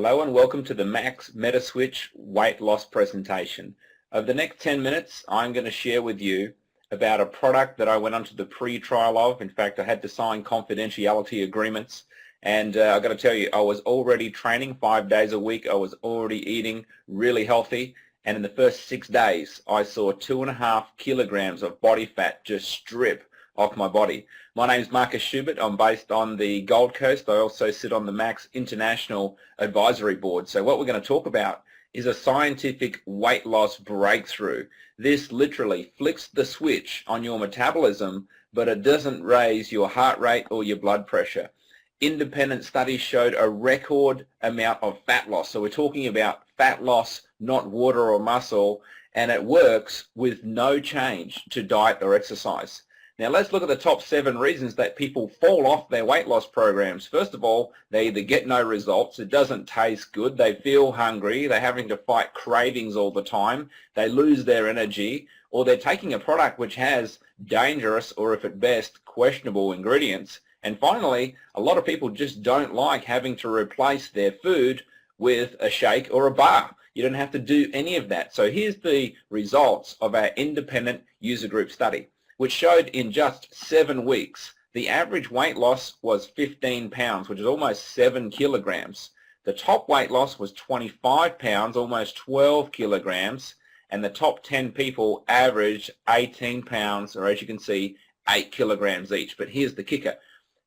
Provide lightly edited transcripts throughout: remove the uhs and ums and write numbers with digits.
Hello and welcome to the Max MetaSwitch weight loss presentation. Over the next 10 minutes, I'm going to share with you about a product that I went onto the pre-trial of. In fact, I had to sign confidentiality agreements, and I've got to tell you, I was already training 5 days a week. I was already eating really healthy, and in the first 6 days, I saw 2.5 kilograms of body fat just strip off my body. My name is Marcus Schubert. I'm based on the Gold Coast. I also sit on the Max International Advisory Board. So what we're going to talk about is a scientific weight loss breakthrough. This literally flicks the switch on your metabolism, but it doesn't raise your heart rate or your blood pressure. Independent studies showed a record amount of fat loss. So we're talking about fat loss, not water or muscle, and it works with no change to diet or exercise. Now let's look at the top 7 reasons that people fall off their weight loss programs. First of all, they either get no results, it doesn't taste good, they feel hungry, they're having to fight cravings all the time, they lose their energy, or they're taking a product which has dangerous or, if at best, questionable ingredients. And finally, a lot of people just don't like having to replace their food with a shake or a bar. You don't have to do any of that. So here's the results of our independent user group study, which showed in just 7 weeks, the average weight loss was 15 pounds, which is almost 7 kilograms. The top weight loss was 25 pounds, almost 12 kilograms, and the top 10 people averaged 18 pounds, or as you can see, 8 kilograms each. But here's the kicker.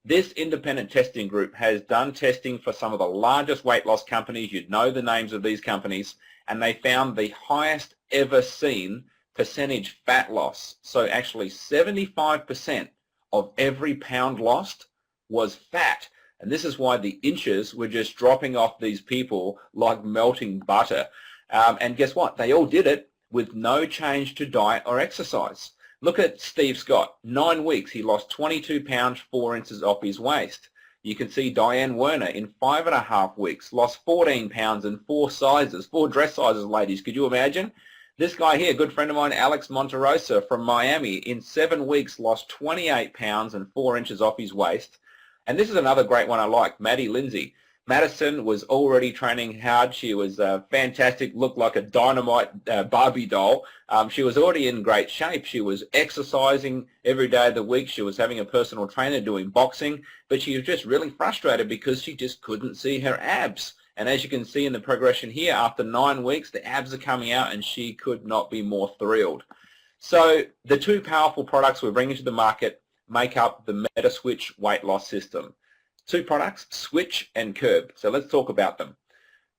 This independent testing group has done testing for some of the largest weight loss companies. You'd know the names of these companies, and they found the highest ever seen percentage fat loss. So actually 75% of every pound lost was fat. And this is why the inches were just dropping off these people like melting butter. And guess what? They all did it with no change to diet or exercise. Look at Steve Scott. 9 weeks, he lost 22 pounds, 4 inches off his waist. You can see Diane Werner in 5.5 weeks, lost 14 pounds and 4 sizes, 4 dress sizes, ladies. Could you imagine? This guy here, a good friend of mine, Alex Monterosa from Miami, in 7 weeks lost 28 pounds and 4 inches off his waist. And this is another great one I like, Maddie Lindsay. Madison was already training hard. She was fantastic, looked like a dynamite Barbie doll. She was already in great shape. She was exercising every day of the week. She was having a personal trainer doing boxing, but she was just really frustrated because she just couldn't see her abs. And as you can see in the progression here, after 9 weeks, the abs are coming out and she could not be more thrilled. So the 2 powerful products we're bringing to the market make up the MetaSwitch weight loss system. 2 products, Switch and Curb. So let's talk about them.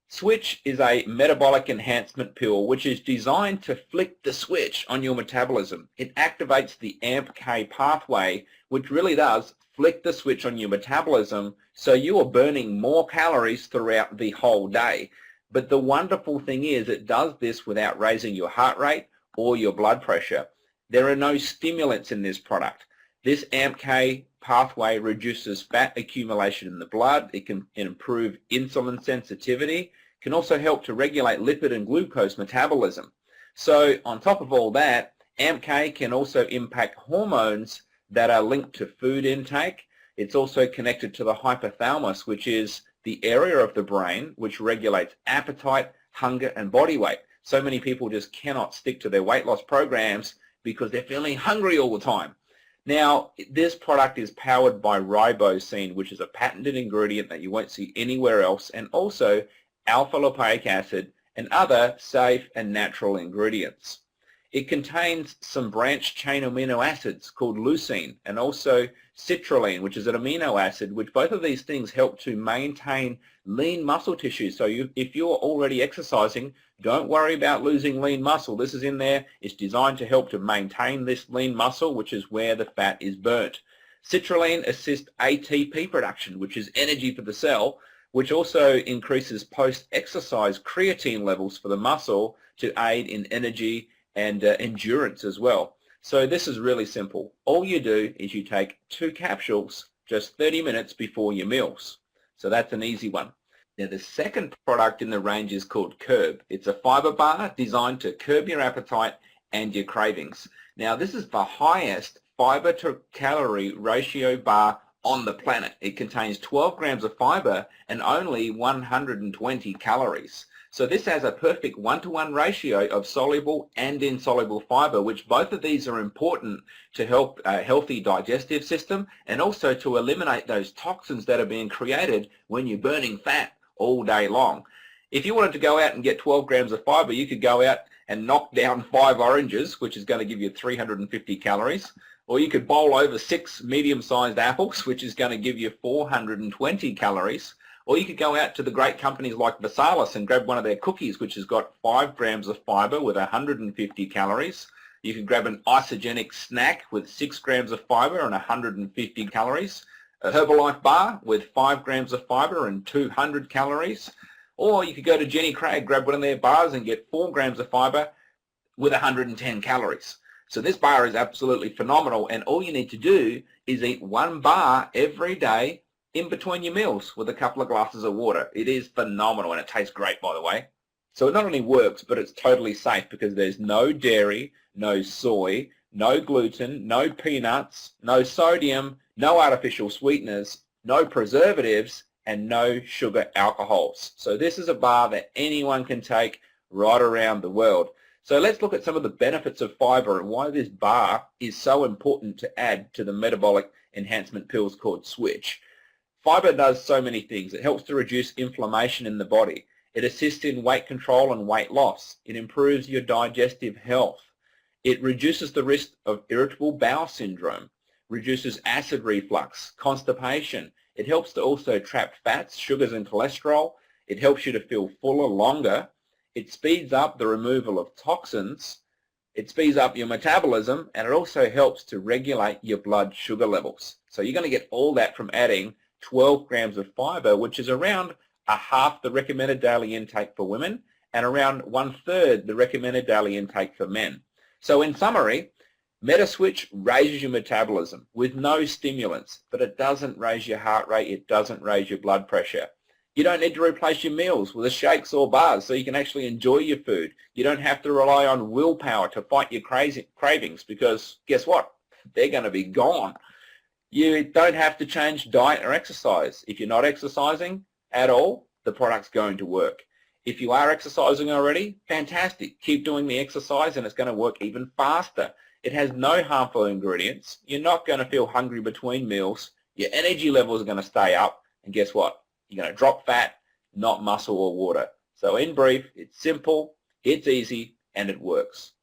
Switch is a metabolic enhancement pill which is designed to flick the switch on your metabolism. It activates the AMPK pathway, which really does flick the switch on your metabolism, so you are burning more calories throughout the whole day. But the wonderful thing is it does this without raising your heart rate or your blood pressure. There are no stimulants in this product. This AMPK pathway reduces fat accumulation in the blood. It can improve insulin sensitivity. It can also help to regulate lipid and glucose metabolism. So on top of all that, AMPK can also impact hormones that are linked to food intake. It's also connected to the hypothalamus, which is the area of the brain which regulates appetite, hunger, and body weight. So many people just cannot stick to their weight loss programs because they're feeling hungry all the time. Now, this product is powered by ribosine, which is a patented ingredient that you won't see anywhere else, and also alpha-lipoic acid and other safe and natural ingredients. It contains some branched chain amino acids called leucine and also citrulline, which is an amino acid, which both of these things help to maintain lean muscle tissue. So if you're already exercising, don't worry about losing lean muscle. This is in there. It's designed to help to maintain this lean muscle, which is where the fat is burnt. Citrulline assists ATP production, which is energy for the cell, which also increases post-exercise creatine levels for the muscle to aid in energy and endurance as well. So this is really simple. All you do is you take 2 capsules just 30 minutes before your meals. So that's an easy one. Now the second product in the range is called Curb. It's a fiber bar designed to curb your appetite and your cravings. Now this is the highest fiber to calorie ratio bar on the planet. It contains 12 grams of fiber and only 120 calories. So this has a perfect one-to-one ratio of soluble and insoluble fiber, which both of these are important to help a healthy digestive system and also to eliminate those toxins that are being created when you're burning fat all day long. If you wanted to go out and get 12 grams of fiber, you could go out and knock down 5 oranges, which is going to give you 350 calories. Or you could bowl over 6 medium-sized apples, which is going to give you 420 calories. Or you could go out to the great companies like Versalis and grab one of their cookies, which has got 5 grams of fiber with 150 calories. You could grab an isogenic snack with 6 grams of fiber and 150 calories. A Herbalife bar with 5 grams of fiber and 200 calories. Or you could go to Jenny Craig, grab one of their bars and get 4 grams of fiber with 110 calories. So this bar is absolutely phenomenal, and all you need to do is eat 1 bar every day in between your meals with a couple of glasses of water. It is phenomenal, and it tastes great, by the way. So it not only works, but it's totally safe because there's no dairy, no soy, no gluten, no peanuts, no sodium, no artificial sweeteners, no preservatives, and no sugar alcohols. So this is a bar that anyone can take right around the world. So let's look at some of the benefits of fiber and why this bar is so important to add to the metabolic enhancement pills called Switch. Fiber does so many things. It helps to reduce inflammation in the body. It assists in weight control and weight loss. It improves your digestive health. It reduces the risk of irritable bowel syndrome, reduces acid reflux, constipation. It helps to also trap fats, sugars, and cholesterol. It helps you to feel fuller longer. It speeds up the removal of toxins. It speeds up your metabolism, and it also helps to regulate your blood sugar levels. So you're going to get all that from adding 12 grams of fiber, which is around a half the recommended daily intake for women and around 1/3 the recommended daily intake for men. So in summary, MetaSwitch raises your metabolism with no stimulants, but it doesn't raise your heart rate, it doesn't raise your blood pressure. You don't need to replace your meals with shakes or bars so you can actually enjoy your food. You don't have to rely on willpower to fight your cravings because guess what? They're going to be gone. You don't have to change diet or exercise. If you're not exercising at all, the product's going to work. If you are exercising already, fantastic. Keep doing the exercise and it's going to work even faster. It has no harmful ingredients. You're not going to feel hungry between meals. Your energy levels are going to stay up. And guess what? You're going to drop fat, not muscle or water. So in brief, it's simple, it's easy, and it works.